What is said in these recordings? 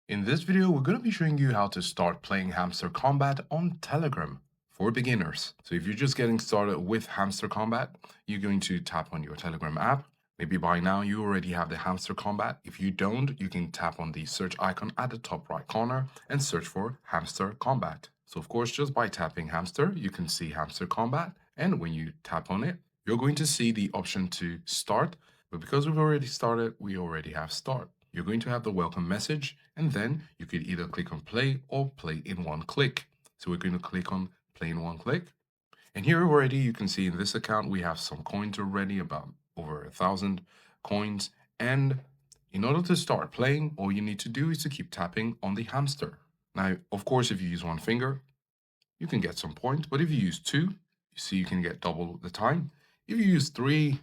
In this video, we're going to be showing you how to start playing Hamster Kombat on Telegram for beginners. So if you're just getting started with Hamster Kombat, you're going to tap on your Telegram app. Maybe by now you already have the Hamster Kombat. If you don't, you can tap on the search icon at the top right corner and search for Hamster Kombat. So of course, just by tapping Hamster, you can see Hamster Kombat. And when you tap on it, you're going to see the option to start. But because we've already started, we already have start. You're going to have the welcome message, and then you could either click on play or play in one click. So we're going to click on play in one click. And here already you can see in this account we have some coins already, about over 1,000 coins. And in order to start playing, all you need to do is to keep tapping on the hamster. Now, of course, if you use one finger, you can get some points, but if you use two, you see you can get double the time. If you use three,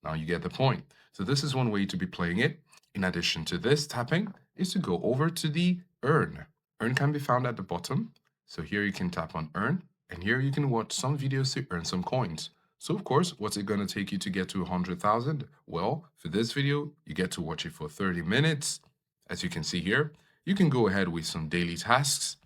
now you get the point. So this is one way to be playing it. In addition to this tapping is to go over to the earn. Earn can be found at the bottom. So here you can tap on earn, and here you can watch some videos to earn some coins. So of course, what's it going to take you to get to 100,000? Well, for this video, you get to watch it for 30 minutes. As you can see here, you can go ahead with some daily tasks,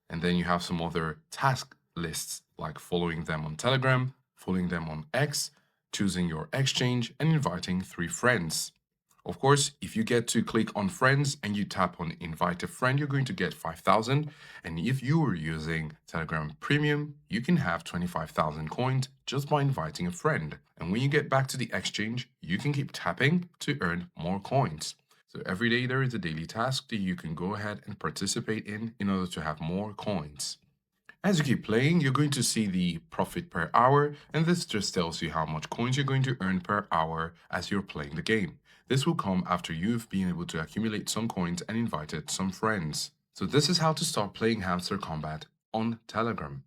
and then you have some other task lists like following them on Telegram, following them on X, choosing your exchange, and inviting 3 friends. Of course, if you get to click on friends and you tap on invite a friend, you're going to get 5,000. And if you are using Telegram Premium, you can have 25,000 coins just by inviting a friend. And when you get back to the exchange, you can keep tapping to earn more coins. So every day there is a daily task that you can go ahead and participate in order to have more coins. As you keep playing, you're going to see the profit per hour, and this just tells you how much coins you're going to earn per hour as you're playing the game. This will come after you've been able to accumulate some coins and invited some friends. So this is how to start playing Hamster Kombat on Telegram.